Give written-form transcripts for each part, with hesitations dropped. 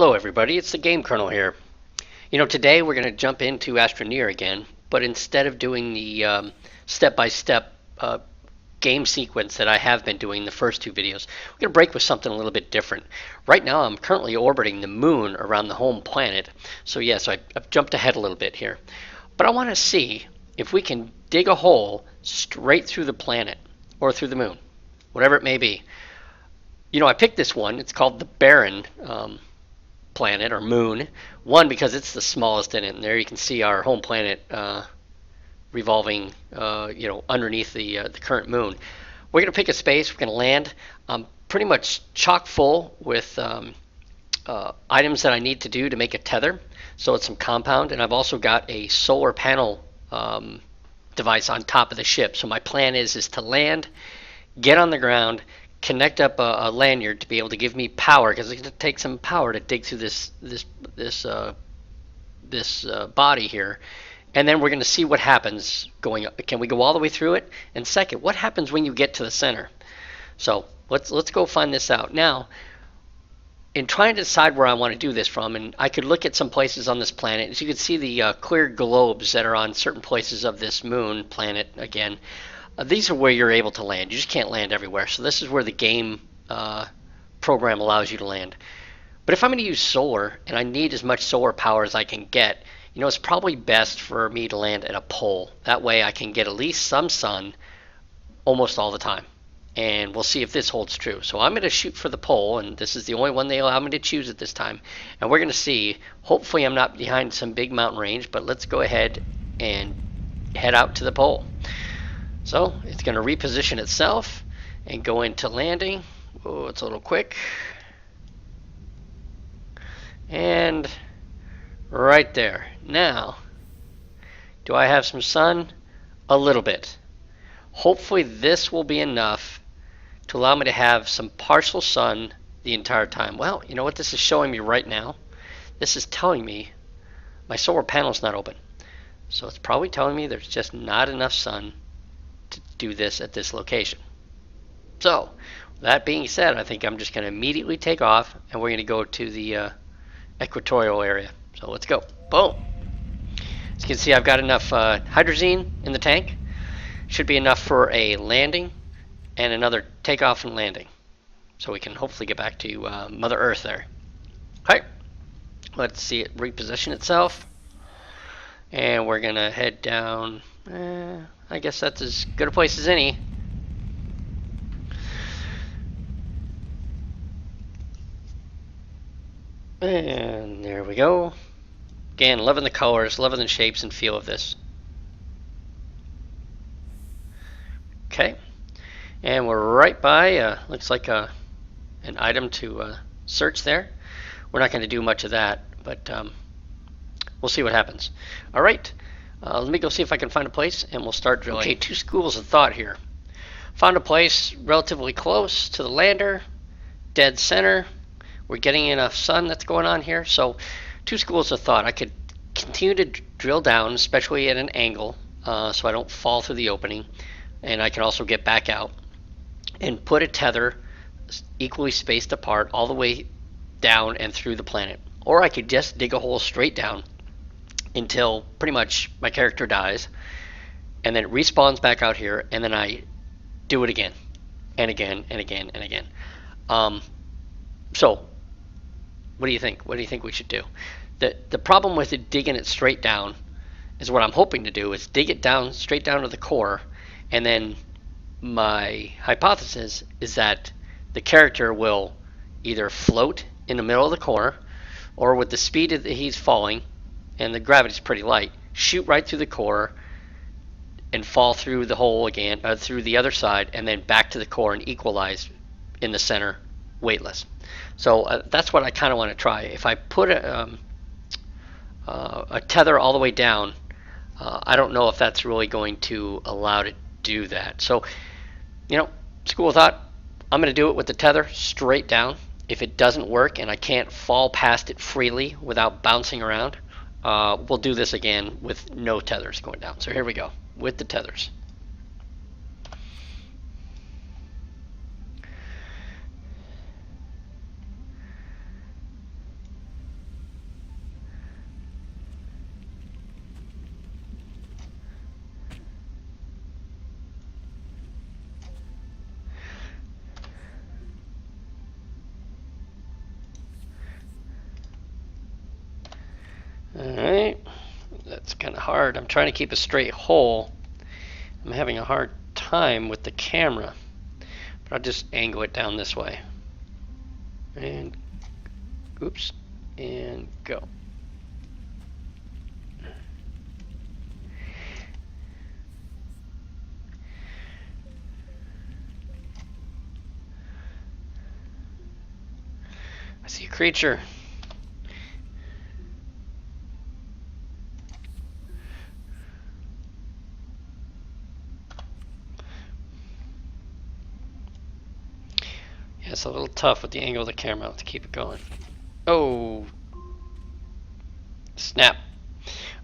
Hello everybody, it's the Game Colonel here. Today we're going to jump into Astroneer again, but instead of doing the step-by-step game sequence that I have been doing the first two videos, we're going to break with something a little bit different. Right now I'm currently orbiting the moon around the home planet, so yes, I've jumped ahead a little bit here. But I want to see if we can dig a hole straight through the planet, or through the moon, whatever it may be. I picked this one. It's called the Barren planet or moon. One, because it's the smallest in it, and there you can see our home planet revolving, underneath the current moon. We're going to pick a space. We're going to land. Pretty much chock full with items that I need to do to make a tether. So it's some compound, and I've also got a solar panel device on top of the ship. So my plan is to land, get on the ground, connect up a lanyard to be able to give me power, because it's going to take some power to dig through this body here, and then we're going to see what happens going up. Can we go all the way through it? And second, what happens when you get to the center? So let's go find this out now. In trying to decide where I want to do this from, and I could look at some places on this planet, as you can see the clear globes that are on certain places of this moon planet again. These are where you're able to land. You just can't land everywhere. So this is where the game program allows you to land. But if I'm going to use solar, and I need as much solar power as I can get, it's probably best for me to land at a pole. That way I can get at least some sun almost all the time. And we'll see if this holds true. So I'm going to shoot for the pole, and this is the only one they allow me to choose at this time. And we're going to see. Hopefully I'm not behind some big mountain range, but let's go ahead and head out to the pole. So it's going to reposition itself and go into landing. Oh, it's a little quick. And right there. Now, do I have some sun? A little bit. Hopefully this will be enough to allow me to have some partial sun the entire time. Well, you know what this is showing me right now? This is telling me my solar panel is not open. So it's probably telling me there's just not enough sun to do this at this location. So that being said, I think I'm just going to immediately take off, and we're going to go to the equatorial area. So let's go. Boom. As you can see, I've got enough hydrazine in the tank. Should be enough for a landing and another takeoff and landing, so we can hopefully get back to Mother Earth there. All right, let's see it reposition itself, and we're gonna head down. I guess that's as good a place as any. And there we go. Again, loving the colors, loving the shapes and feel of this. Okay, and we're right by, looks like an item to search there. We're not going to do much of that, but we'll see what happens. All right, let me go see if I can find a place, and we'll start drilling. Okay, two schools of thought here. Found a place relatively close to the lander, dead center. We're getting enough sun that's going on here. So two schools of thought. I could continue to drill down, especially at an angle, so I don't fall through the opening. And I can also get back out and put a tether equally spaced apart all the way down and through the planet. Or I could just dig a hole straight down until pretty much my character dies, and then it respawns back out here, and then I do it again and again and again and again. So what do you think? What do you think we should do? The problem with it digging it straight down is, what I'm hoping to do is dig it down straight down to the core, and then my hypothesis is that the character will either float in the middle of the core, or with the speed that he's falling, and the gravity's pretty light, shoot right through the core and fall through the hole again, through the other side, and then back to the core and equalize in the center, weightless. So that's what I kind of want to try. If I put a tether all the way down, I don't know if that's really going to allow it to do that. So, school of thought, I'm going to do it with the tether straight down. If it doesn't work and I can't fall past it freely without bouncing around, we'll do this again with no tethers going down. So here we go with the tethers. hard. I'm trying to keep a straight hole. I'm having a hard time with the camera. But I'll just angle it down this way. And, oops, and go. I see a creature. Yeah, it's a little tough with the angle of the camera to keep it going. Oh, snap.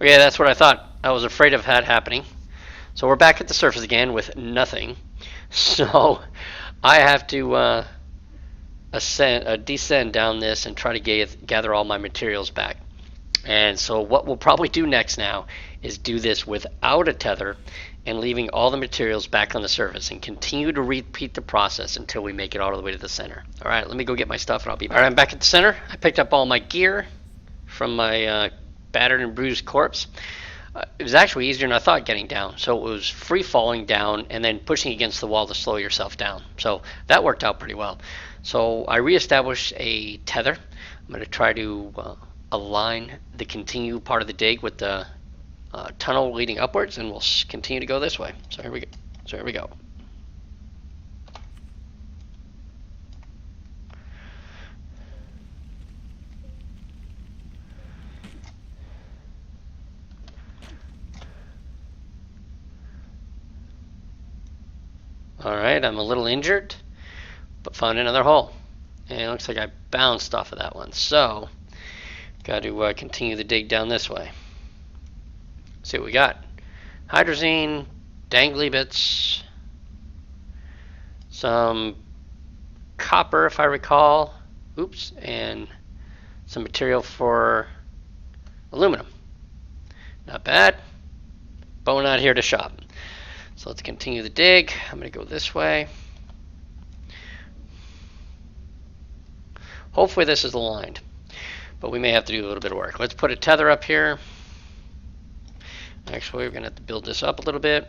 Okay, that's what I thought. I was afraid of that happening. So we're back at the surface again with nothing. So I have to descend down this and try to gather all my materials back. And so what we'll probably do next now is do this without a tether and leaving all the materials back on the surface and continue to repeat the process until we make it all the way to the center. All right, let me go get my stuff and I'll be back. All right, I'm back at the center. I picked up all my gear from my battered and bruised corpse. It was actually easier than I thought getting down. So it was free falling down and then pushing against the wall to slow yourself down. So that worked out pretty well. So I reestablished a tether. I'm going to try to align the continue part of the dig with the tunnel leading upwards, and we'll continue to go this way. So here we go. Alright, I'm a little injured, but found another hole. And it looks like I bounced off of that one. So, got to continue the dig down this way. See what we got. Hydrazine, dangly bits, some copper if I recall, oops, and some material for aluminum. Not bad. Bone out here to shop. So let's continue the dig. I'm going to go this way. Hopefully this is aligned, but we may have to do a little bit of work. Let's put a tether up here. Actually, we're going to have to build this up a little bit.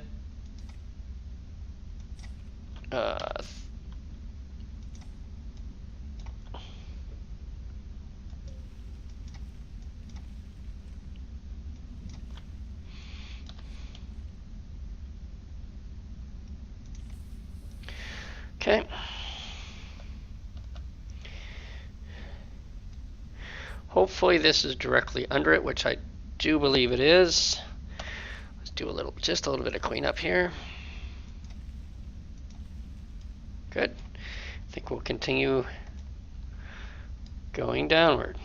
Okay. Hopefully this is directly under it, which I do believe it is. Let's do just a little bit of cleanup here. Good. I think we'll continue going downward.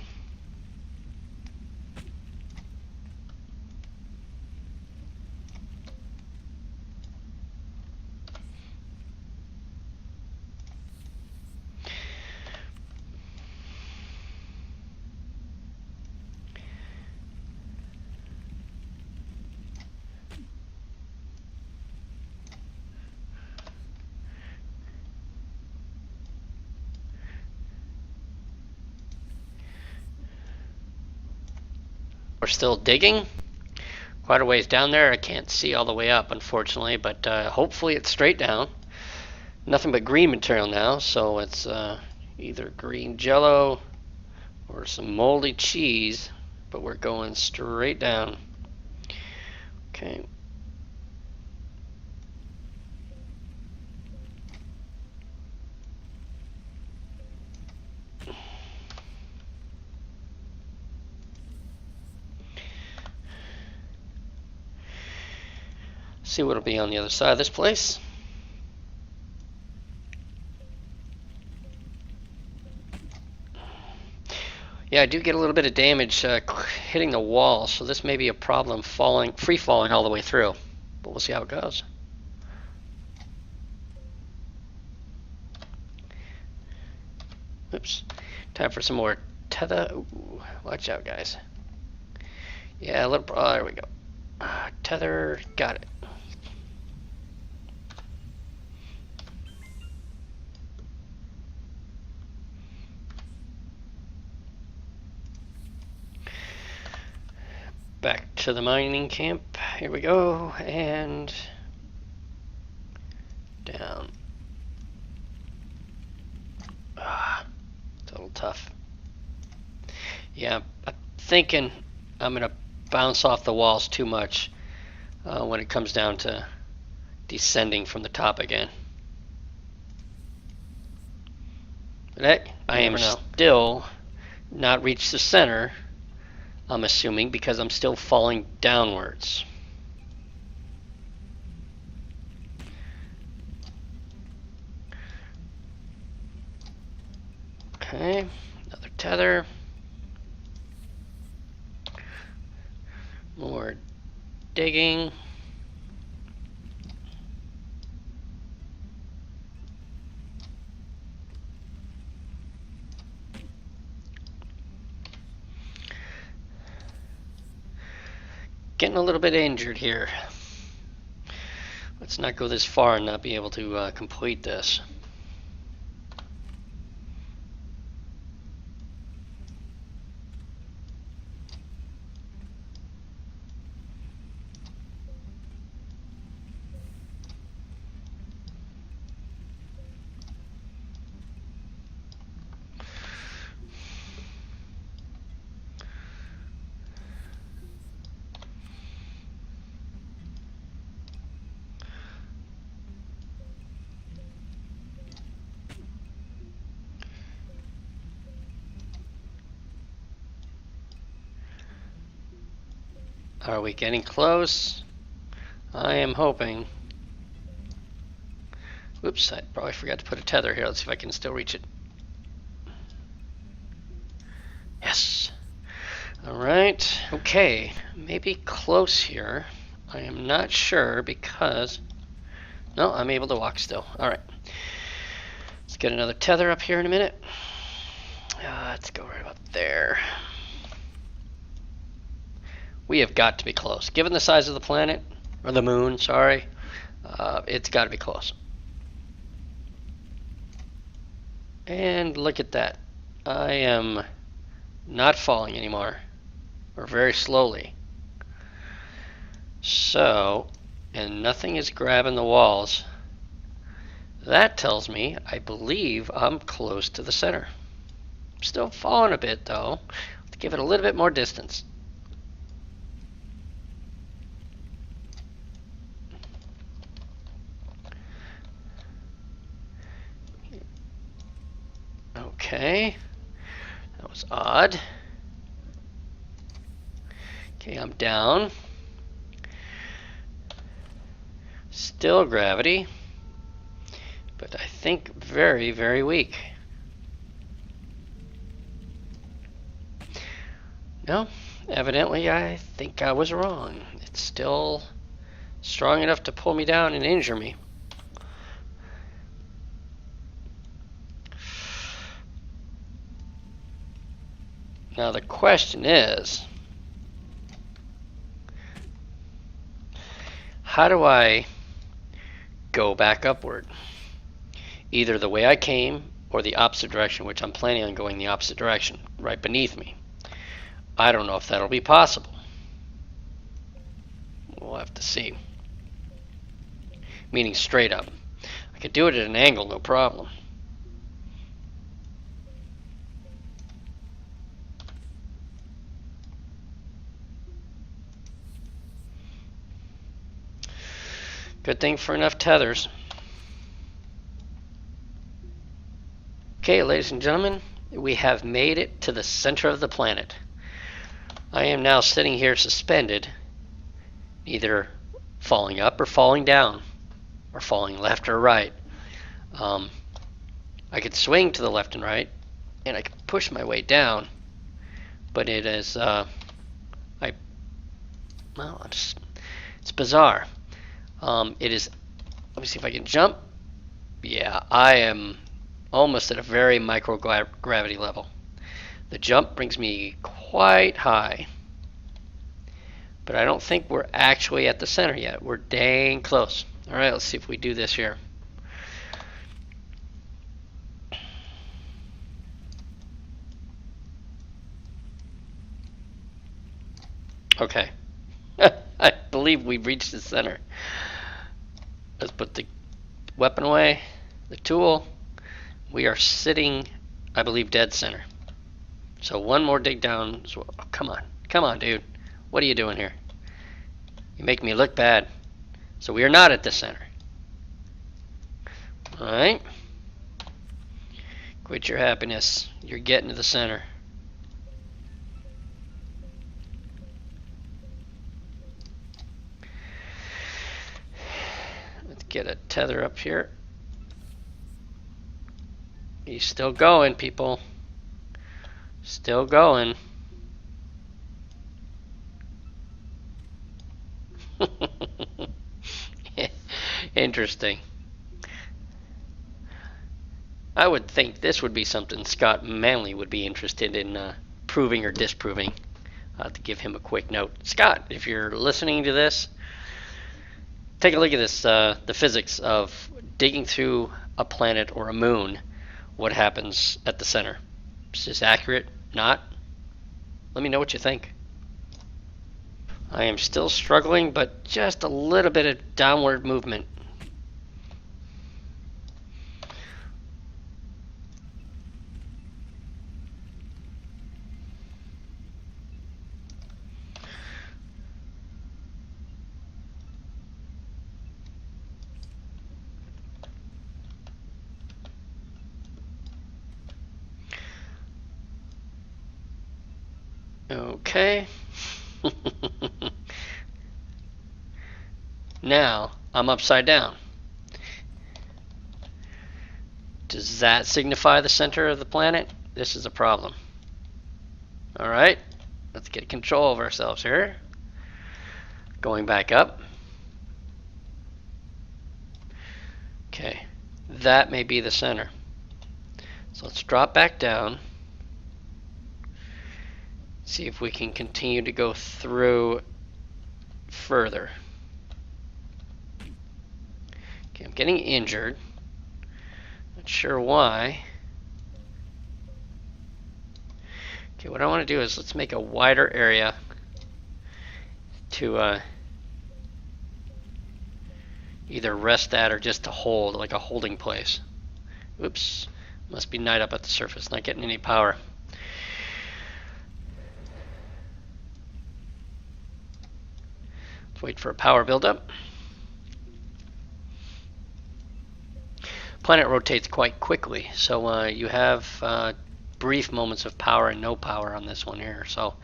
We're still digging. Quite a ways down there. I can't see all the way up, unfortunately, but hopefully it's straight down. Nothing but green material now, so it's either green jello or some moldy cheese, but we're going straight down. Okay. See what'll be on the other side of this place. Yeah, I do get a little bit of damage hitting the wall, so this may be a problem free falling all the way through. But we'll see how it goes. Oops. Time for some more tether. Ooh, watch out, guys. Yeah, a little. Oh, there we go. Tether. Got it. Back to the mining camp. Here we go, and down. It's a little tough. Yeah, I'm thinking I'm going to bounce off the walls too much when it comes down to descending from the top again. But I am still not reached the center, I'm assuming, because I'm still falling downwards. Okay, another tether. More digging. Getting a little bit injured here. Let's not go this far and not be able to complete this. Are we getting close? I am hoping. Oops, I probably forgot to put a tether here. Let's see if I can still reach it. Yes. Alright, okay. Maybe close here. I am not sure because... No, I'm able to walk still. Alright. Let's get another tether up here in a minute. Let's go right about there. We have got to be close. Given the size of the planet, or the moon, sorry, it's got to be close. And look at that. I am not falling anymore, or very slowly. So, and nothing is grabbing the walls. That tells me I believe I'm close to the center. I'm still falling a bit though. Let's give it a little bit more distance. Okay, that was odd. Okay, I'm down. Still gravity, but I think very, very weak. No, evidently I think I was wrong. It's still strong enough to pull me down and injure me. Now the question is, how do I go back upward? Either the way I came or the opposite direction, which I'm planning on going the opposite direction, right beneath me. I don't know if that'll be possible. We'll have to see. Meaning straight up. I could do it at an angle, no problem. Good thing for enough tethers. Okay, ladies and gentlemen, we have made it to the center of the planet. I am now sitting here suspended, either falling up or falling down, or falling left or right. I could swing to the left and right, and I could push my way down, but it is, it's bizarre. It is, let me see if I can jump. Yeah, I am almost at a very microgravity level. The jump brings me quite high, but I don't think we're actually at the center yet. We're dang close. All right, let's see if we do this here. Okay. I believe we've reached the center. Let's put the weapon away, the tool. We are sitting, I believe, dead center. So one more dig down. Oh, come on. Come on, dude. What are you doing here? You make me look bad. So we are not at the center. Alright. Quit your happiness. You're getting to the center. Let's get a tether up here. He's still going, people. Still going. Interesting. I would think this would be something Scott Manley would be interested in proving or disproving. To give him a quick note. Scott, if you're listening to this, take a look at this, the physics of digging through a planet or a moon. What happens at the center? Is this accurate? Not? Let me know what you think. I am still struggling, but just a little bit of downward movement. Okay. Now I'm upside down. Does that signify the center of the planet? This is a problem. Alright, let's get control of ourselves here. Going back up. Okay, that may be the center. So let's drop back down. See if we can continue to go through further. Okay, I'm getting injured. Not sure why. Okay, what I want to do is let's make a wider area to either rest at or just to hold, like a holding place. Oops, must be night up at the surface, not getting any power. Let's wait for a power buildup. Planet rotates quite quickly, so you have brief moments of power and no power on this one here, so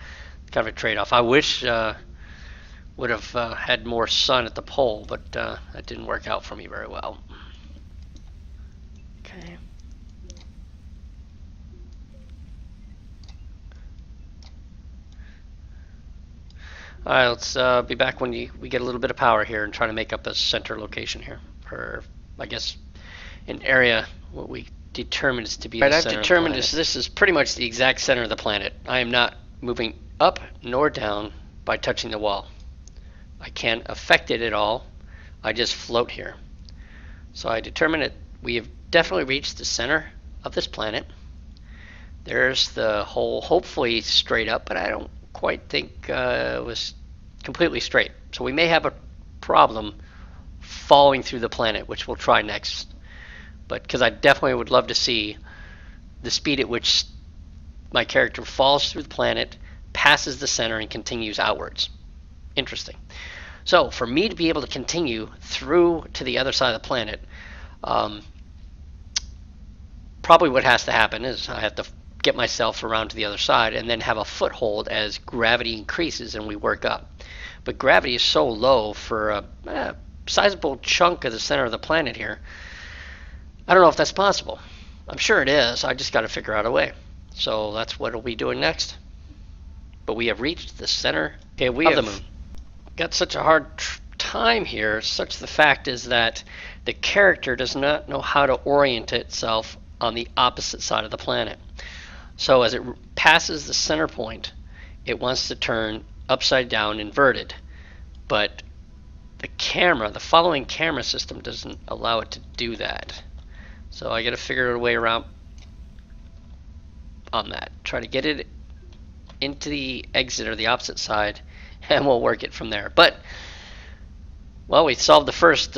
kind of a trade-off. I wish would have had more sun at the pole, but that didn't work out for me very well. Okay. Alright, let's be back when we get a little bit of power here and try to make up a center location here. Or, I guess, an area what we determined is to be the center of the planet. I've determined this is pretty much the exact center of the planet. I am not moving up nor down by touching the wall. I can't affect it at all. I just float here. So I determined that we have definitely reached the center of this planet. There's the hole, hopefully straight up, but I don't quite think it was completely straight. So we may have a problem falling through the planet, which we'll try next. But because I definitely would love to see the speed at which my character falls through the planet, passes the center, and continues outwards. Interesting. So for me to be able to continue through to the other side of the planet, probably what has to happen is I have to get myself around to the other side and then have a foothold as gravity increases and we work up. But gravity is so low for a sizable chunk of the center of the planet here. I don't know if that's possible. I'm sure it is. I just got to figure out a way. So that's what we'll be doing next. But we have reached the center of the moon. Got such a hard time here. Such the fact is that the character does not know how to orient itself on the opposite side of the planet. So as it passes the center point, it wants to turn upside down inverted. But the following camera system doesn't allow it to do that. So I got to figure a way around on that. Try to get it into the exit or the opposite side and we'll work it from there. But, well, we solved the first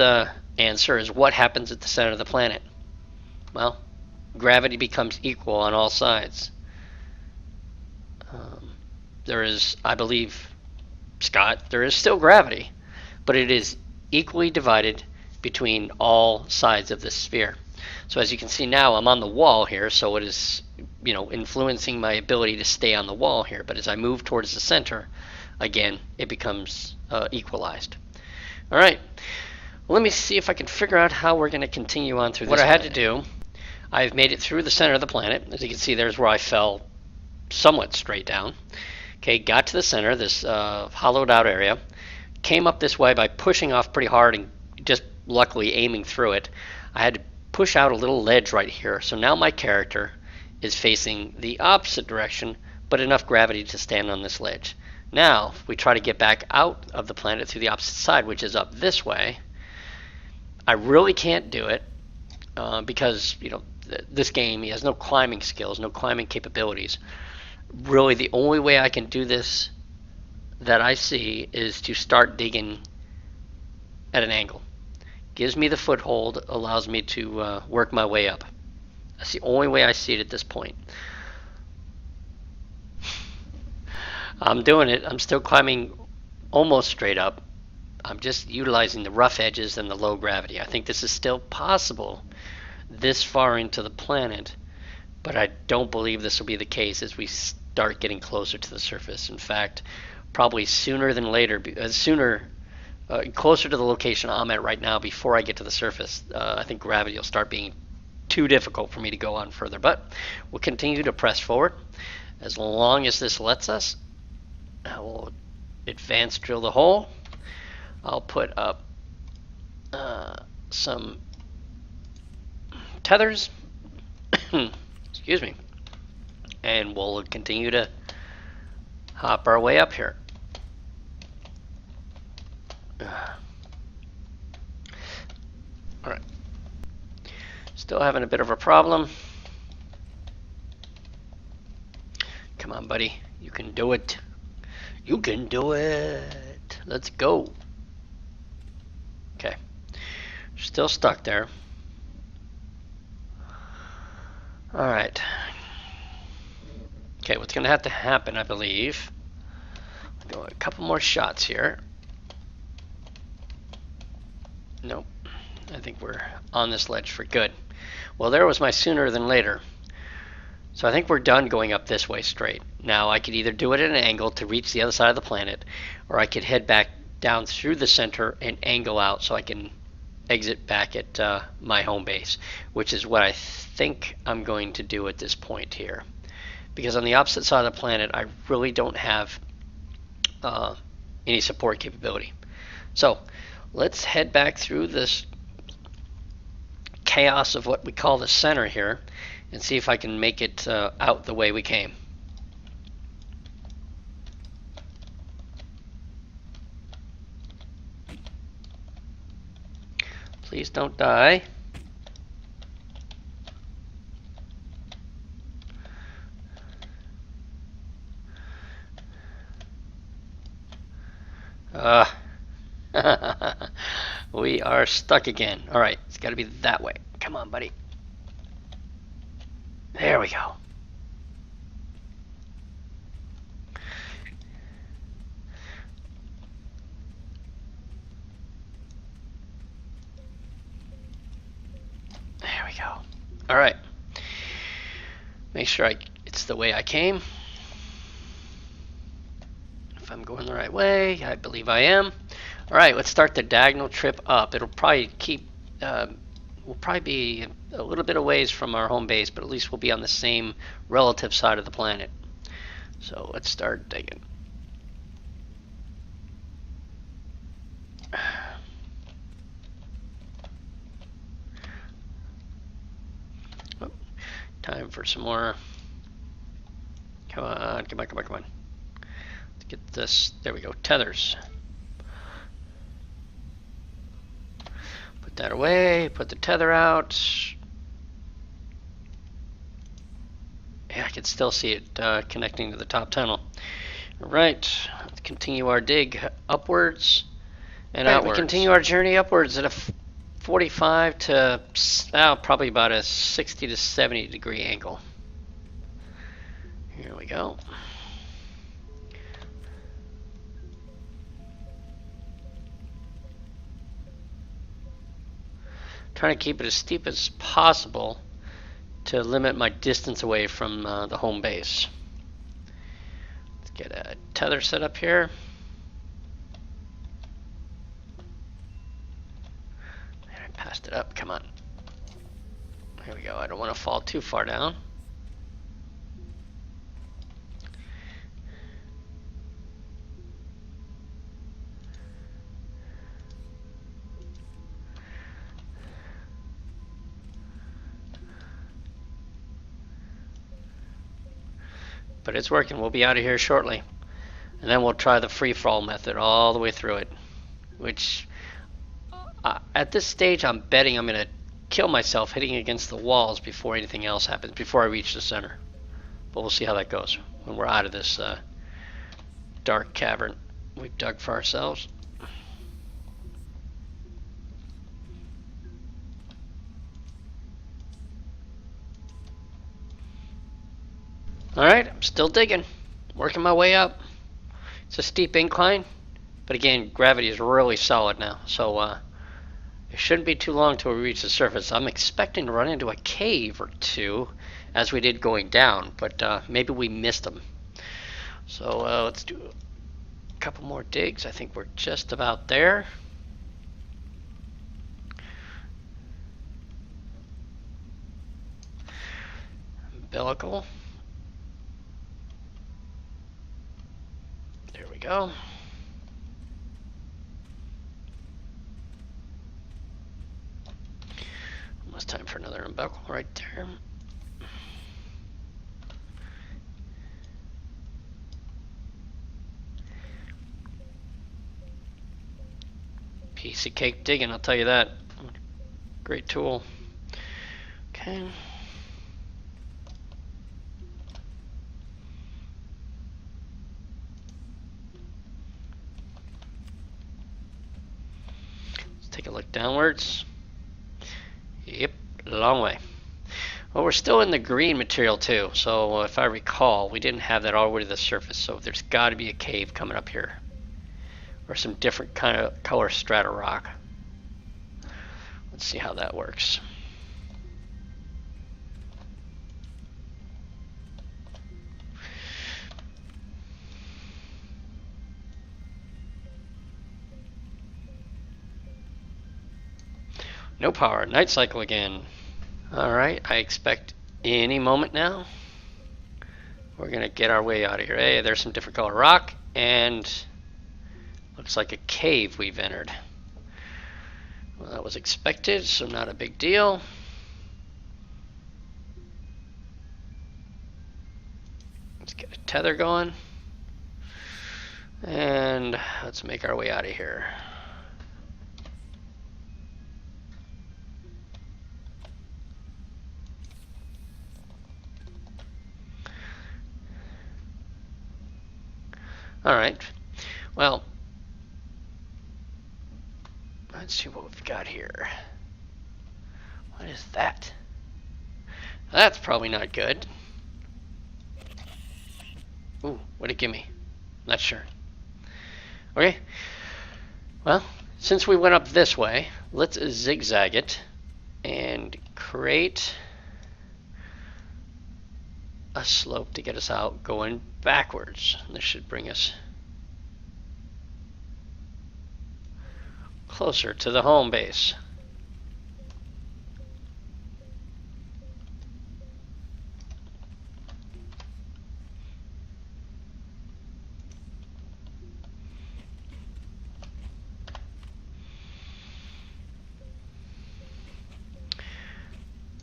answer, is what happens at the center of the planet. Well, gravity becomes equal on all sides. There is, I believe, Scott, there is still gravity, but it is equally divided between all sides of the sphere. So as you can see now, I'm on the wall here, so it is, influencing my ability to stay on the wall here. But as I move towards the center, again, it becomes equalized. All right, well, let me see if I can figure out how we're going to continue on through this. What I had to do, I've made it through the center of the planet. As you can see, there's where I fell somewhat straight down. Okay, got to the center, this hollowed out area. Came up this way by pushing off pretty hard and just luckily aiming through it. I had to push out a little ledge right here. So now my character is facing the opposite direction, but enough gravity to stand on this ledge. Now, if we try to get back out of the planet through the opposite side, which is up this way, I really can't do it because, this game, he has no climbing skills, no climbing capabilities. Really, the only way I can do this that I see is to start digging at an angle. Gives me the foothold, allows me to work my way up. That's the only way I see it at this point. I'm doing it. I'm still climbing almost straight up. I'm just utilizing the rough edges and the low gravity. I think this is still possible this far into the planet, but I don't believe this will be the case as we start getting closer to the surface. In fact, probably sooner than later, closer to the location I'm at right now before I get to the surface, I think gravity will start being too difficult for me to go on further. But we'll continue to press forward as long as this lets us. I will advance drill the hole. I'll put up some tethers. Excuse me. And we'll continue to hop our way up here. Alright. Still having a bit of a problem. Come on, buddy. You can do it. You can do it. Let's go. Okay. Still stuck there. Alright. Okay, what's going to have to happen, I believe. Go a couple more shots here. Nope. I think we're on this ledge for good. Well, there was my sooner than later. So I think we're done going up this way straight. Now I could either do it at an angle to reach the other side of the planet, or I could head back down through the center and angle out so I can exit back at my home base, which is what I think I'm going to do at this point here. Because on the opposite side of the planet, I really don't have any support capability. So let's head back through this chaos of what we call the center here and see if I can make it out the way we came. Please don't die. We are stuck again. Alright, it's got to be that way. Come on, buddy. There we go. There we go. Alright. Make sure it's the way I came. If I'm going the right way, I believe I am. Alright, let's start the diagonal trip up. It'll probably we'll probably be a little bit of ways from our home base, but at least we'll be on the same relative side of the planet. So let's start digging. Oh, time for some more. Come on, come on, come on, come on. Let's get this. There we go. Tethers. Put that away. Put the tether out. Yeah, I can still see it connecting to the top tunnel. Right, let's continue our dig upwards and outwards. We continue our journey upwards at a 45 to probably about a 60 to 70 degree angle. Here we go. Trying to keep it as steep as possible to limit my distance away from the home base. Let's get a tether set up here. I passed it up, come on. Here we go, I don't want to fall too far down. But it's working. We'll be out of here shortly. And then we'll try the free fall method all the way through it. Which, at this stage, I'm betting I'm going to kill myself hitting against the walls before anything else happens, before I reach the center. But we'll see how that goes when we're out of this dark cavern we've dug for ourselves. Alright, I'm still digging. Working my way up. It's a steep incline, but again, gravity is really solid now, so it shouldn't be too long till we reach the surface. I'm expecting to run into a cave or two, as we did going down, but maybe we missed them. So let's do a couple more digs. I think we're just about there. Umbilical. There we go. Almost time for another umbilical right there. Piece of cake digging, I'll tell you that. Great tool. Okay. Take a look downwards. Yep, long way. Well, we're still in the green material too, so if I recall, we didn't have that all the way to the surface, so there's got to be a cave coming up here. Or some different kind of color strata rock. Let's see how that works. No power, night cycle again. Alright, I expect any moment now we're gonna get our way out of here. Hey, there's some different color rock, and looks like a cave we've entered. Well, that was expected, so not a big deal. Let's get a tether going, and let's make our way out of here. Alright, well, let's see what we've got here. What is that? That's probably not good. Ooh, what'd it give me? Not sure. Okay, well, since we went up this way, let's zigzag it and create a slope to get us out going backwards. This should bring us closer to the home base.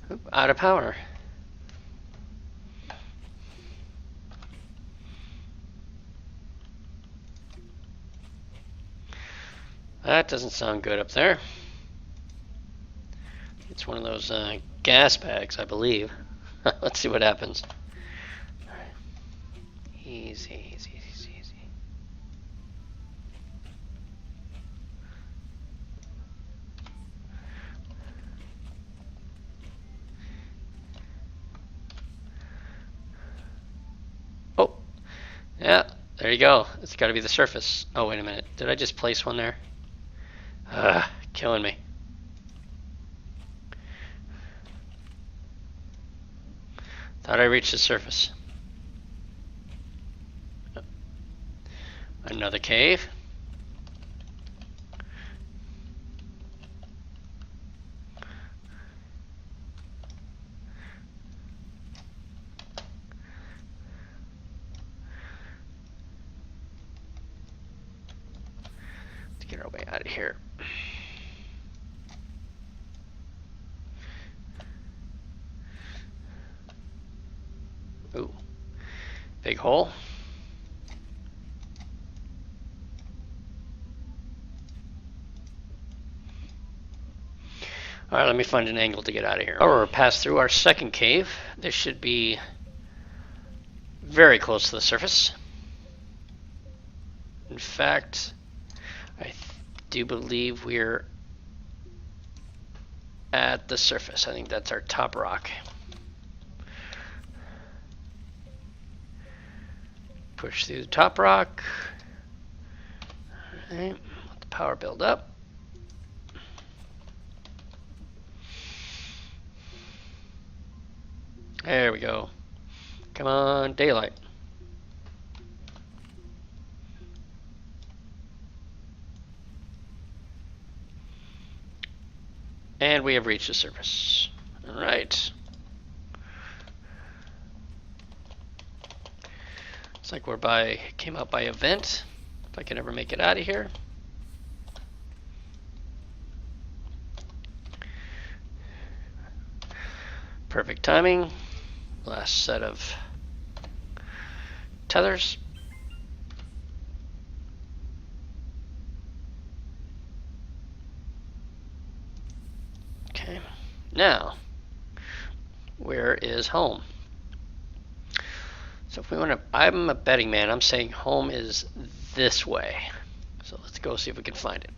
Oop, out of power. That doesn't sound good up there. It's one of those gas bags, I believe. Let's see what happens. Easy, easy, easy, easy. There you go. It's got to be the surface. Oh, wait a minute. Did I just place one there? Killing me. Thought I reached the surface. Another cave. Let's get our way out of here. Ooh, big hole. All right, let me find an angle to get out of here. Or pass through our second cave. This should be very close to the surface. In fact, I do believe we're at the surface. I think that's our top rock. Push through the top rock. All right, let the power build up. There we go. Come on, daylight. And we have reached the surface. All right. Looks like came out by a vent. If I can ever make it out of here. Perfect timing. Last set of tethers. Okay. Now, where is home? So if we want to, I'm a betting man. I'm saying home is this way. So let's go see if we can find it.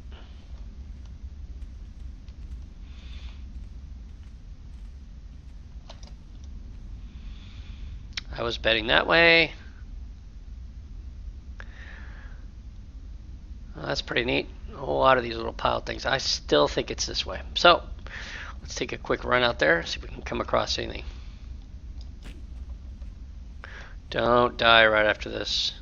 I was betting that way. Well, that's pretty neat. A whole lot of these little pile things. I still think it's this way. So let's take a quick run out there, see if we can come across anything. Don't die right after this.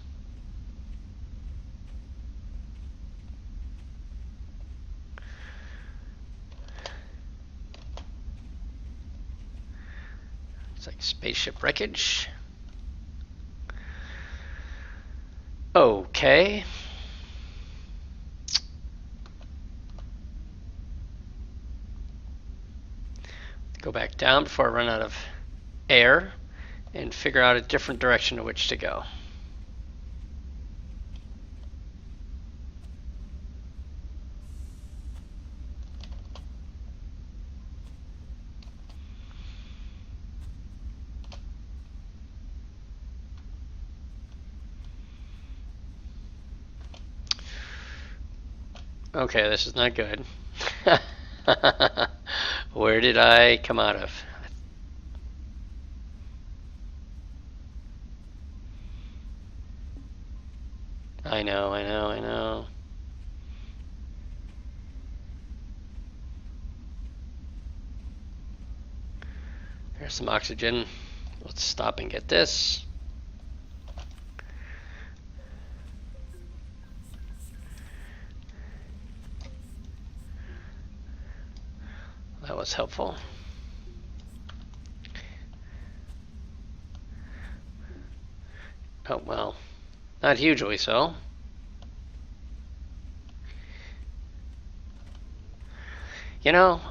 It's like spaceship wreckage. Okay. Go back down before I run out of air and figure out a different direction in which to go. Okay, this is not good. Where did I come out of? I know. There's some oxygen. Let's stop and get this. That was helpful. Oh, well, not hugely so. You know,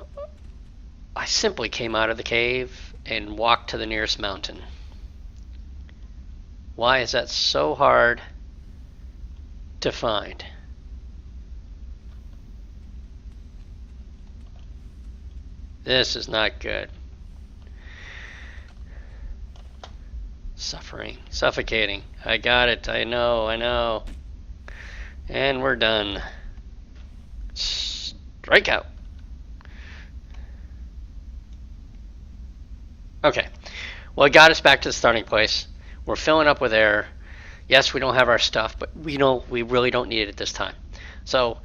I simply came out of the cave and walked to the nearest mountain. Why is that so hard to find? This is not good. Suffering, suffocating. I got it. I know. And we're done. Strikeout. Okay. Well, it got us back to the starting place. We're filling up with air. Yes, we don't have our stuff, but we know we really don't need it at this time. So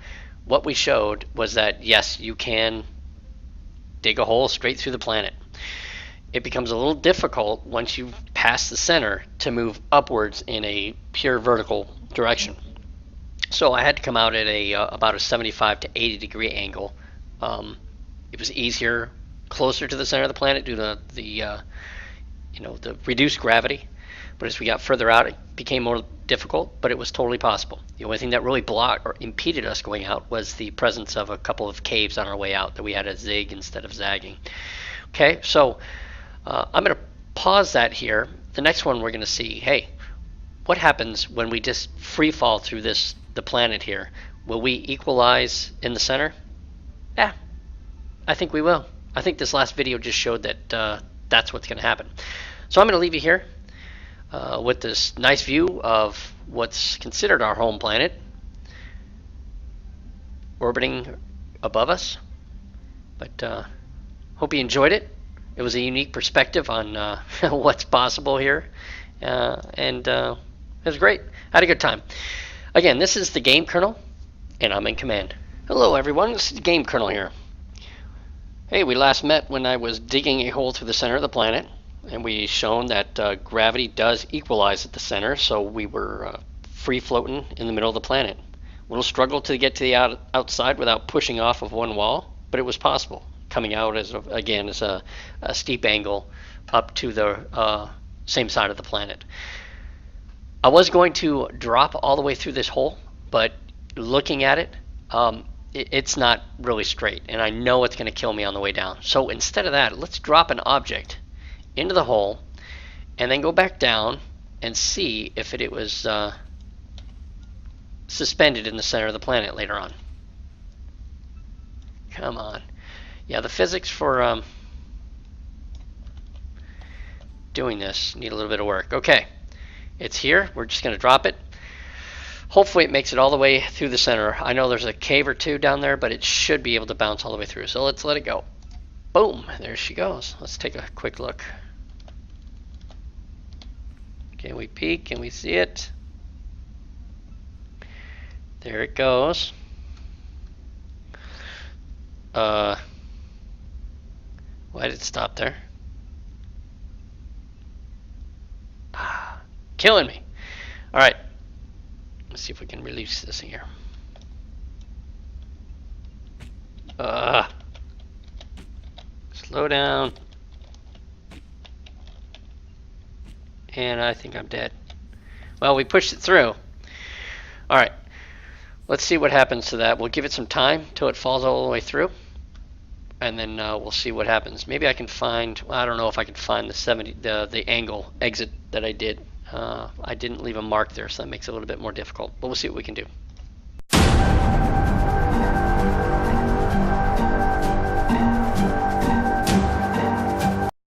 what we showed was that yes, you can dig a hole straight through the planet. It becomes a little difficult once you pass the center to move upwards in a pure vertical direction. So I had to come out at about a 75 to 80 degree angle. It was easier closer to the center of the planet due to the reduced gravity. But as we got further out, it became more difficult, but it was totally possible. The only thing that really blocked or impeded us going out was the presence of a couple of caves on our way out that we had to zig instead of zagging. Okay, so I'm going to pause that here. The next one we're going to see, hey, what happens when we just free fall through the planet here? Will we equalize in the center? Yeah, I think we will. I think this last video just showed that that's what's going to happen. So I'm going to leave you here with this nice view of what's considered our home planet orbiting above us. But hope you enjoyed it. It was a unique perspective on what's possible here, and it was great. I had a good time. Again, this is the Game Colonel, and I'm in command. Hello everyone, this is the Game Colonel here. Hey, we last met when I was digging a hole through the center of the planet, and we shown that gravity does equalize at the center, so we were free floating in the middle of the planet. A little struggle to get to the outside without pushing off of one wall, but it was possible. Coming out as a steep angle up to the same side of the planet. I was going to drop all the way through this hole, but looking at it, it's not really straight, and I know it's going to kill me on the way down. So instead of that, let's drop an object into the hole and then go back down and see if it was suspended in the center of the planet later on. Come on. Yeah, the physics for doing this need a little bit of work. Okay, it's here. We're just going to drop it. Hopefully it makes it all the way through the center. I know there's a cave or two down there, but it should be able to bounce all the way through. So let's let it go. Boom, there she goes. Let's take a quick look. Can we peek? Can we see it? There it goes. Why did it stop there? Killing me. All right. Let's see if we can release this here. Slow down. And I think I'm dead. Well, we pushed it through. All right. Let's see what happens to that. We'll give it some time till it falls all the way through. And then we'll see what happens. Maybe I can find, I don't know if I can find the angle exit that I did. I didn't leave a mark there, so that makes it a little bit more difficult. But we'll see what we can do.